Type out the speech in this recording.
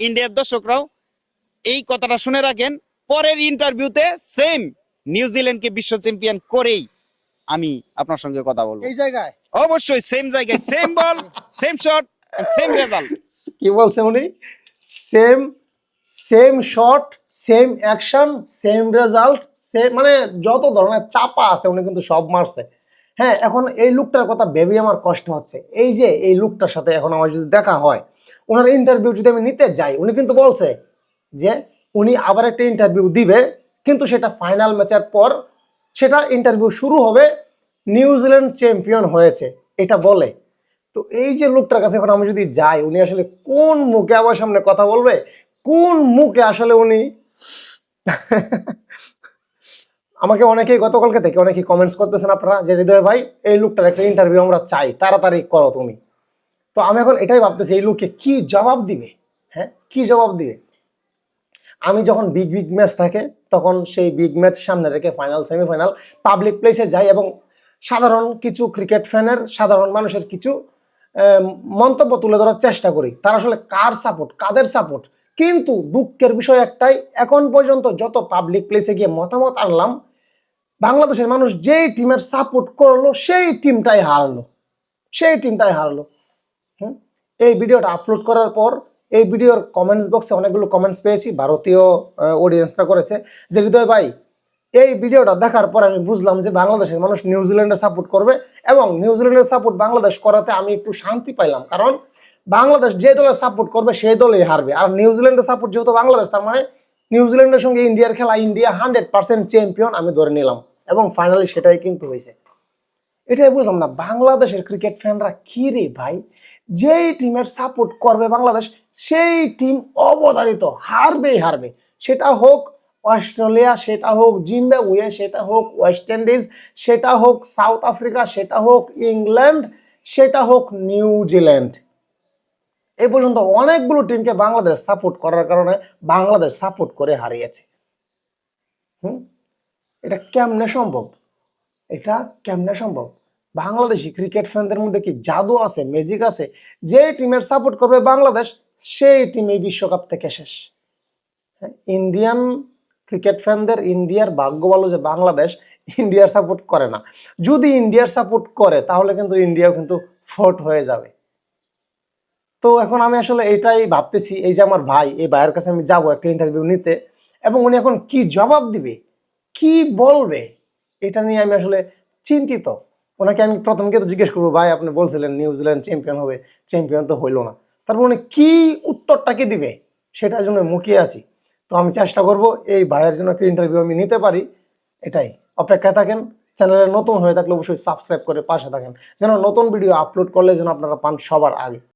ইন্ডিয়ার দর্শকরাও এই কথাটা শুনে রাখেন, পরের ইন্টারভিউতে সেম নিউজিল্যান্ডকে বিশ্ব চ্যাম্পিয়ন করেই আমি আপনার সঙ্গে কথা বলবো। এই জায়গায় অবশ্যই সেম জায়গায়, সেম বল, সেম শট, সেম রেজাল্ট। কি বলছে উনি? Same same shot, same action, same result, same, মানে যত ধরনের চাপা আছে উনি কিন্তু সব মারছে। হ্যাঁ, এখন এই লুকটার কথা ভেবেই আমার কষ্ট হচ্ছে। এই যে এই লুকটার সাথে এখন আমার যদি দেখা হয়, ওনার ইন্টারভিউ যদি আমি নিতে যাই, উনি কিন্তু বলছে যে উনি আবার একটা ইন্টারভিউ দিবে, কিন্তু সেটা ফাইনাল ম্যাচের পর, সেটা ইন্টারভিউ শুরু হবে নিউজিল্যান্ড চ্যাম্পিয়ন হয়েছে এটা বলে। তো এই যে লোকটার কাছে এখন আমি যদি যাই, উনি আসলে কোন মুখে আমার সামনে কথা বলবে, কোন মুখে আসলে উনি আমাকে অনেকেই গতকালকে থেকে অনেকেই কমেন্টস করতেছেন আপনারা যে হৃদয় ভাই এই লোকটার একটা ইন্টারভিউ আমরা চাই, তাড়াতাড়ি করো তুমি। তো আমি এখন এটাই ভাবতেছি এই লোককে কি জবাব দিবে। হ্যাঁ, কি জবাব দিবে? আমি যখন বিগ বিগ ম্যাচ থাকে তখন সেই বিগ ম্যাচ সামনে রেখে ফাইনাল সেমিফাইনাল পাবলিক প্লেসে যাই এবং সাধারণ কিছু ক্রিকেট ফ্যানের, সাধারণ মানুষের কিছু মন্তব্য তুলে ধরার চেষ্টা করি, তারা আসলে কার সাপোর্ট, কাদের সাপোর্ট। কিন্তু দুঃখের বিষয় একটাই, এখন পর্যন্ত যত পাবলিক প্লেসে গিয়ে মতামত আনলাম, বাংলাদেশের মানুষ যেই টিমের সাপোর্ট করলো সেই টিমটাই হারলো, সেই টিমটাই হারলো। এই ভিডিওটা আপলোড করার পর এই ভিডিওর কমেন্টস বক্সে অনেকগুলো কমেন্টস পেয়েছি, ভারতীয় অডিয়েন্সরা করেছে যে হৃদয় ভাই এই ভিডিওটা দেখার পর আমি বুঝলাম যে বাংলাদেশের মানুষ নিউজিল্যান্ডের সাপোর্ট করবে, এবং নিউজিল্যান্ডের সাপোর্ট বাংলাদেশ করাতে আমি একটু শান্তি পাইলাম, কারণ বাংলাদেশ যে দলের সাপোর্ট করবে সেই দলেই হারবে। আর নিউজিল্যান্ডের সাপোর্ট যেহেতু বাংলাদেশ, তার মানে নিউজিল্যান্ডের সঙ্গে ইন্ডিয়ার খেলা, ইন্ডিয়া 100% চ্যাম্পিয়ন আমি ধরে নিলাম, এবং ফাইনালি সেটাই কিন্তু হয়েছে। এটাই বুঝলাম না বাংলাদেশের ক্রিকেট ফ্যানরা কি রে ভাই, যেই টিমের সাপোর্ট করবে বাংলাদেশ সেই টিম অবধারিত হারবেই হারবে। সেটা হোক অস্ট্রেলিয়া, সেটা হোক জিম্বাবুয়ে, সেটা হোক ওয়েস্ট ইন্ডিজ, সেটা হোক সাউথ আফ্রিকা, সেটা হোক ইংল্যান্ড, সেটা হোক নিউজিল্যান্ড। এই পর্যন্ত অনেকগুলো টিমকে বাংলাদেশ সাপোর্ট করার কারণে বাংলাদেশ সাপোর্ট করে হারিয়েছে। এটা কেমনে সম্ভব? এটা কেমনে সম্ভব? বাংলাদেশি ক্রিকেট ফ্যানদের মধ্যে কি জাদু আছে, ম্যাজিক আছে? যে টিমের সাপোর্ট করবে বাংলাদেশ সেই টিম এই বিশ্বকাপ থেকে শেষ। ইন্ডিয়ান ক্রিকেট ফ্যানদের, ইন্ডিয়ার ভাগ্য ভালো যে বাংলাদেশ ইন্ডিয়ার সাপোর্ট করে না। যদি ইন্ডিয়ার সাপোর্ট করে তাহলে কিন্তু ইন্ডিয়াও কিন্তু ফোর্ট হয়ে যাবে। তো এখন আমি আসলে এটাই ভাবতেছি, এই যে আমার ভাই, এই ভাইয়ের কাছে আমি যাবো একটা ইন্টারভিউ নিতে, এবং উনি এখন কি জবাব দিবে, কি বলবে, এটা নিয়ে আমি আসলে চিন্তিত। ওনাকে আমি প্রথম কিন্তু জিজ্ঞেস করবো, ভাই আপনি বলছিলেন নিউজিল্যান্ড চ্যাম্পিয়ন হবে, চ্যাম্পিয়ন তো হইলো না, তারপর উনি কি উত্তরটা কি দিবে সেটার জন্য মুখিয়ে আছি। তো আমি চেষ্টা করব এই ভাইয়ের জন্য একটা ইন্টারভিউ আমি নিতে পারি, এটাই। অপেক্ষায় থাকেন। চ্যানেলে নতুন হয়ে থাকলে অবশ্যই সাবস্ক্রাইব করে পাশে থাকেন, যেন নতুন ভিডিও আপলোড করলে যেন আপনারা পান সবার আগে।